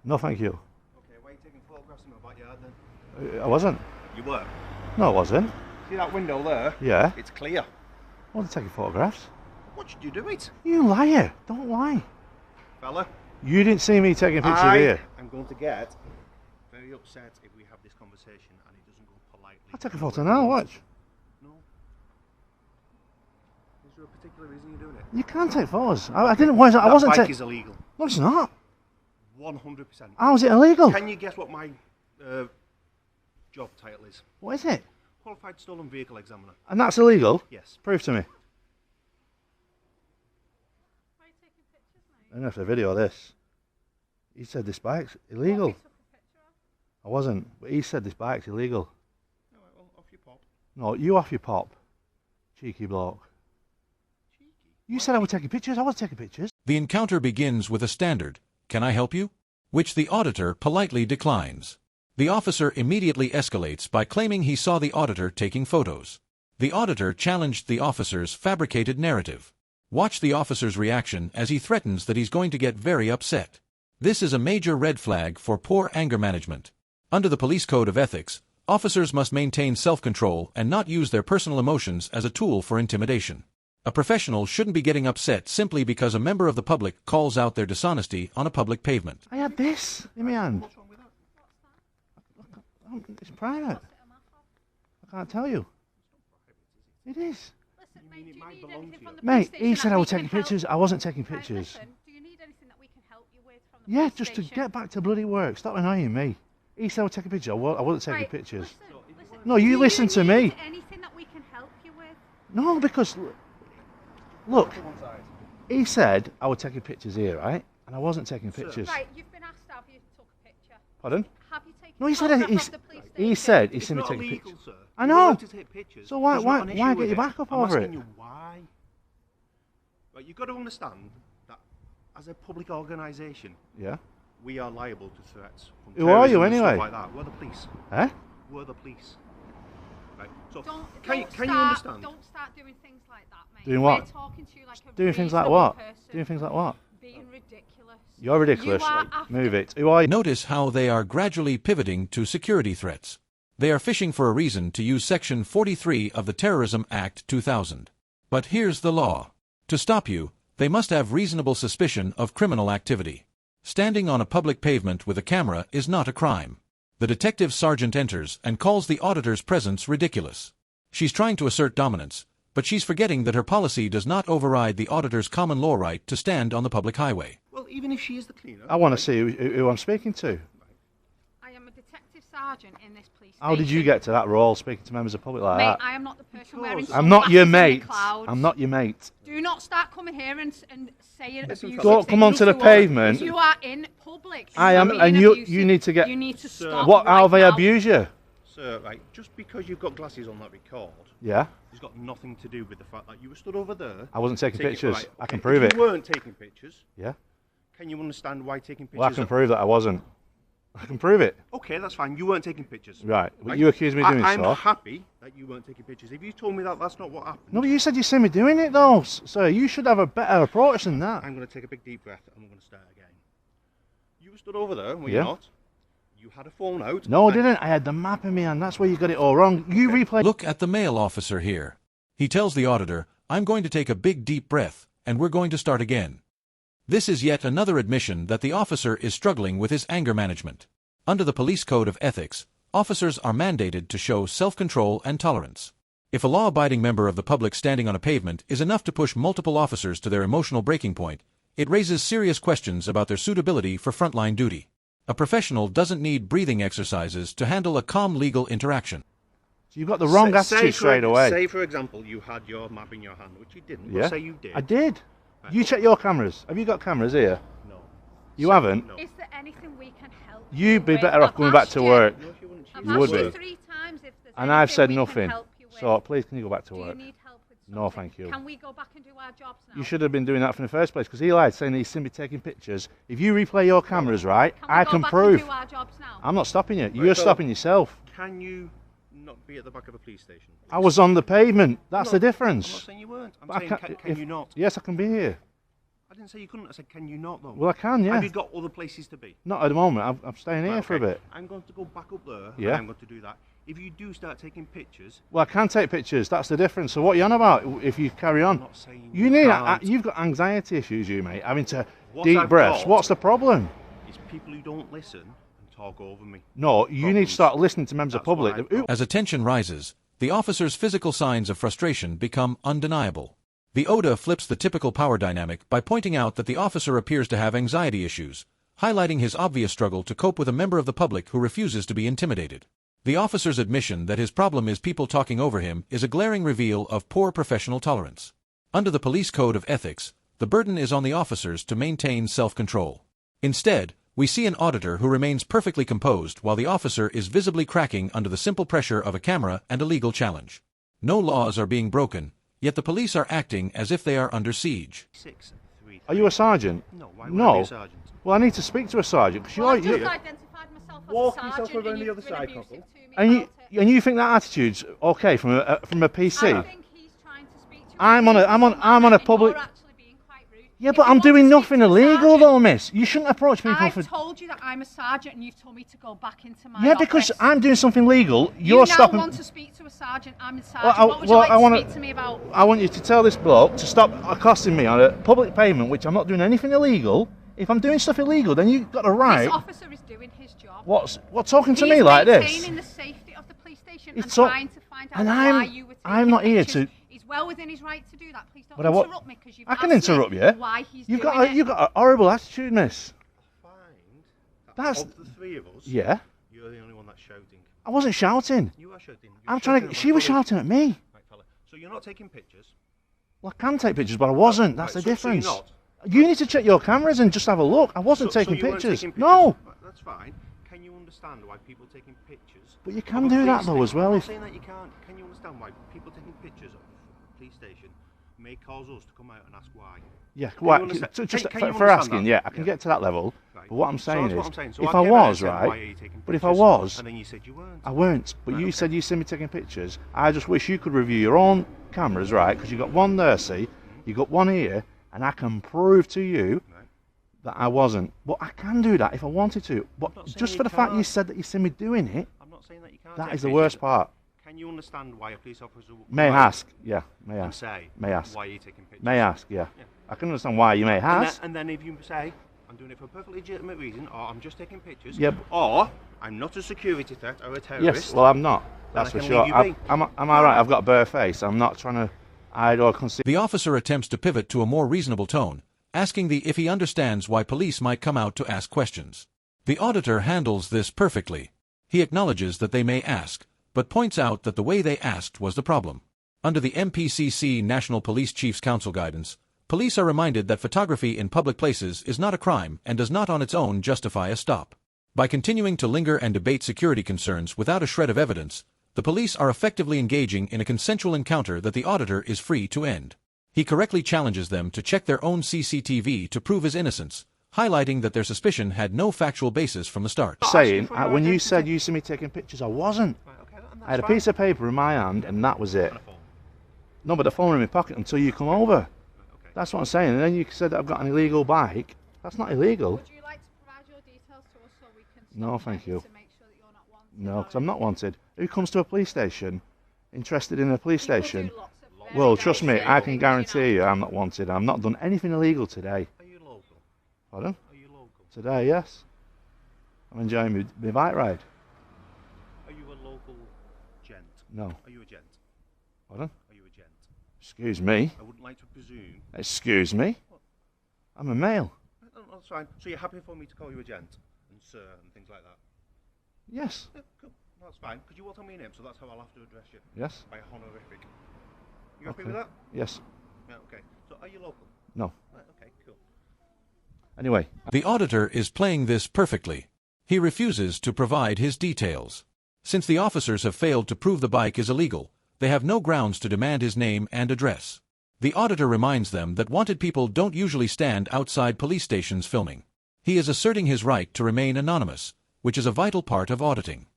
No, thank you. Okay, why are you taking photographs in my backyard then? I wasn't. You were? No, I wasn't. See that window there? Yeah. It's clear. I wasn't taking photographs. What should you do it? You liar. Don't lie. Fella? You didn't see me taking pictures here. I'm going to get very upset if we have this conversation and it doesn't go politely. I'll take a photo now, watch. No. Is there a particular reason you're doing it? You can't take photos. I didn't. I wasn't That bike taking. is illegal. No, it's not. 100%. How is it illegal? Can you guess what my job title is? What is it? Qualified Stolen Vehicle Examiner. And that's illegal? Yes. Prove to me. Why are you taking pictures, mate? I don't have to video this. He said this bike's illegal. What, you took a picture of? I wasn't, but he said this bike's illegal. Alright, well, off you pop. No, you off your pop. Cheeky bloke. Cheeky. You said I was taking pictures. I wasn't taking pictures. The encounter begins with a standard, "Can I help you?" which the auditor politely declines. The officer immediately escalates by claiming he saw the auditor taking photos. The auditor challenged the officer's fabricated narrative. Watch the officer's reaction as he threatens that he's going to get very upset. This is a major red flag for poor anger management. Under the Police Code of Ethics, officers must maintain self-control and not use their personal emotions as a tool for intimidation. A professional shouldn't be getting upset simply because a member of the public calls out their dishonesty on a public pavement. I had this in my hand. What's wrong with that? It's private. I can't tell you. It is. Listen, You mean mate, it do might you need belong anything to from you? the Mate, police he station said that I we was can taking help? pictures. I wasn't taking Right, pictures. listen, do you need anything that we can help you with from the Yeah, police just to station? get back to bloody work. Stop annoying me. He said I was taking pictures. I wasn't taking Right, pictures. listen, No, you do listen to me. need anything that we can help you with? No, because look, To one side. he said I was taking pictures here, right? And I wasn't taking Sir. pictures. Right, you've been asked have you took a picture. Pardon? Have you taken No, he a said photograph he's- of the police he station? said he It's seen me not taking illegal, pictures. sir. I You're know. allowed to take pictures. So why- There's why- not an why issue get with your it. back up I'm over asking it? you why. Right, you've got to understand that as a public organisation, Yeah. we are liable to threats from Who are you terrorism and stuff anyway? like that. We're the police. Eh? We're the police. Right. So Don't can you start, understand? Don't start doing things like that, mate. Doing what? We're talking to you like a Doing things like reasonable what? person. Doing things like what? Being ridiculous. You're ridiculous. You are after- Move it. Who are you? Notice how they are gradually pivoting to security threats. They are fishing for a reason to use Section 43 of the Terrorism Act 2000. But here's the law. To stop you, they must have reasonable suspicion of criminal activity. Standing on a public pavement with a camera is not a crime. The detective sergeant enters and calls the auditor's presence ridiculous. She's trying to assert dominance, but she's forgetting that her policy does not override the auditor's common law right to stand on the public highway. Well, even if she is the cleaner. I want to see who I'm speaking to. I am a detective sergeant in this police How did you station. get to that role, speaking to members of the public like Mate, that? I am not the person wearing Because- I'm not your sunglasses in mate. the clouds. I'm not your mate. Do not start coming here and saying Listen, abusive fella. Don't come onto things the to us. pavement. You are in public. I You am, are being and you abusive. need to get. You need to Sir. stop. What? How right they now. abuse you? Sir, right, just because you've got glasses on that record, Yeah. it's got nothing to do with the fact that you were stood over there. I wasn't taking taking- pictures. right, I can okay, prove if it. You weren't taking pictures. Yeah. Can you understand why taking pictures? Well, I can prove that I wasn't. I can prove it. Okay, that's fine. You weren't taking pictures. Right. But you accuse me of doing I'm so. happy that you weren't taking pictures. If you told me that that's not what happened, No, but you said you seen me doing it though, sir. You should have a better approach than that. I'm going to take a big deep breath and I'm going to start again. You were stood over there, were Yeah. you not? You had a phone out. No, I and- didn't. I had the map in me, and that's where you got it all wrong. You replay. Look at the male officer here. He tells the auditor, "I'm going to take a big deep breath, and we're going to start again." This is yet another admission that the officer is struggling with his anger management. Under the Police Code of Ethics, officers are mandated to show self-control and tolerance. If a law-abiding member of the public standing on a pavement is enough to push multiple officers to their emotional breaking point, it raises serious questions about their suitability for frontline duty. A professional doesn't need breathing exercises to handle a calm legal interaction. So you've got the wrong attitude straight away. Say, for example, you had your map in your hand, which you didn't. Yeah. But say you did. I did. Right. You check your cameras. Have you got cameras here? No. You haven't. No. Is there anything we can help You'd be with? better off I've going back asked to you- work. No, she wouldn't. I've You asked would you be. 3 times if there's And I've anything said we can nothing. help you with. So please, can you go back to Do you work? need help with No, something? thank you. Can we go back and do our jobs now? You should have been doing that from the first place, because he lied, saying he's seen me taking pictures. If you replay your cameras, right, Can we I go can back prove. And do our jobs now? I'm not stopping you. Right, You're so- stopping yourself. Can you not be at the back of a police station? I was on the pavement. That's No, the I'm not difference. saying you weren't. I'm But I saying, can't- can if- you not? Yes, I can be here. I didn't say you couldn't. I said, can you not, though? Well, I can, yeah. Have you got other places to be? Not at the moment. I'm staying here Right, for a bit. I'm going to go back up there. Yeah. And I'm going to do that. If you do start taking pictures... Well, I can take pictures. That's the difference. So what are you on about if you carry on? I'm not saying You've got anxiety issues, you, mate. Having to What deep I've breaths. got- What's the problem? It's people who don't listen and talk over me. No, you need to start listening to members of That's what public. I've got. As attention rises, the officer's physical signs of frustration become undeniable. The ODA flips the typical power dynamic by pointing out that the officer appears to have anxiety issues, highlighting his obvious struggle to cope with a member of the public who refuses to be intimidated. The officer's admission that his problem is people talking over him is a glaring reveal of poor professional tolerance. Under the police code of ethics, the burden is on the officers to maintain self-control. Instead, we see an auditor who remains perfectly composed while the officer is visibly cracking under the simple pressure of a camera and a legal challenge. No laws are being broken, yet the police are acting as if they are under siege. 6, 3, Are you a sergeant? No, why would I No. be a sergeant? Well, I need to speak to a sergeant because Well, I've you're. just identified myself as Walk a yourself sergeant around and the you've other been side, abusive Cockle. to me And about it. you think that attitude's okay from a PC? I think he's trying to speak to I'm you on a- I'm on- I'm on a and public- you're actually being quite rude. Yeah, If but you I'm want to doing speak nothing to a illegal, sergeant, though, miss. You shouldn't approach people I've for. told you that I'm a sergeant and you've told me to go back into my Yeah, because office. I'm doing something legal. You You're now stopping. want to speak to a sergeant. I'm a sergeant. Well, what would you like I to wanna- speak to me about? I want you to tell this bloke to stop accosting me on a public payment, which I'm not doing anything illegal. If I'm doing stuff illegal, then you've got a right. This officer is doing his job. What talking to He's me like this? maintaining the safety of the police station It's and so- trying to find out and why I'm- you were taking I'm not here pictures. to- He's well within his right to do that. Please don't But I wa- interrupt me because you've I can asked me interrupt you. why he's You've doing got it. you've got a horrible attitude, miss. Find that That's- of the three of us, Yeah, you're the only one that's shouting. I wasn't shouting. You are shouting. I'm trying to. She was shouting at me. Right, fella. So you're not taking pictures? Well, I can take pictures, but I wasn't. That's Right, the so you're difference. not? You need to check your cameras and just have a look. I wasn't So taking you weren't pictures. taking No, Right, that's fine. Can you understand why people taking pictures? but you of can a do that police though as station- well. I'm not If saying that you can't. Can you understand why people taking pictures of a police station may cause us to come out and ask why? yeah, you what, understand- just can you for understand asking, that? yeah, I can Yeah. get to that level. Right. But what I'm So saying that's is, what I'm saying. So if I I came out and was said, right, why are you taking but if I pictures? was, And then you said you weren't. I weren't. But Right, you okay. said you see me taking pictures. I just wish you could review your own cameras, right? Because you've got one there, see, you got one here, and I can prove to you Right. that I wasn't. But I can do that if I wanted to. But not saying just you for the fact you can't. said that you see me doing it, I'm not saying that you can't. that take is the pictures. worst part. Can you understand why a police officer would May come out ask, yeah, may and ask, say, may ask, why are you taking pictures? may ask, yeah. Yeah. I can understand why you may And ask. then if you say, I'm doing it for a perfectly legitimate reason, or I'm just taking pictures, Yeah, but- or I'm not a security threat or a terrorist. Yes, well, I'm not. That's I for can sure. leave you be. I'm all right. I've got a bare face. I'm not trying to hide or conceal. The officer attempts to pivot to a more reasonable tone, asking if he understands why police might come out to ask questions. The auditor handles this perfectly. He acknowledges that they may ask, but points out that the way they asked was the problem. Under the MPCC National Police Chiefs Council guidance, police are reminded that photography in public places is not a crime and does not on its own justify a stop. By continuing to linger and debate security concerns without a shred of evidence, the police are effectively engaging in a consensual encounter that the auditor is free to end. He correctly challenges them to check their own CCTV to prove his innocence, highlighting that their suspicion had no factual basis from the start. Saying, for your when you identity. said you see me taking pictures, I wasn't. Right, okay, and I had a that's piece of paper in my hand, and that was it. fine. And a phone. No, but the phone in my pocket until you come over. Right, okay. That's what I'm saying. And then you said that I've got an illegal bike. That's not illegal. Would you like to provide your details to us so we can No, stop thank checking you. to make sure that you're not wanted? No, because I'm not wanted. Who comes to a police station interested in a police People do station? lots of very, Well, very trust me, silly I can things, you know. guarantee you I'm not wanted. I've not done anything illegal today. Are you local? Pardon? Are you local? Today, yes. I'm enjoying my bike ride. Are you a local gent? No. Are you a gent? Pardon? Are you a gent? Excuse me. I wouldn't like to presume. Excuse me. I'm a male. No, that's fine. So you're happy for me to call you a gent and sir and things like that? Yes. Yeah, cool. That's fine. Because you will tell me your name, so that's how I'll have to address you. Yes. By honorific. You happy Okay. with that? Yes. Yeah, okay. So are you local? No. Right, okay, cool. Anyway, The auditor is playing this perfectly. He refuses to provide his details. Since the officers have failed to prove the bike is illegal, they have no grounds to demand his name and address. The auditor reminds them that wanted people don't usually stand outside police stations filming. He is asserting his right to remain anonymous, which is a vital part of auditing.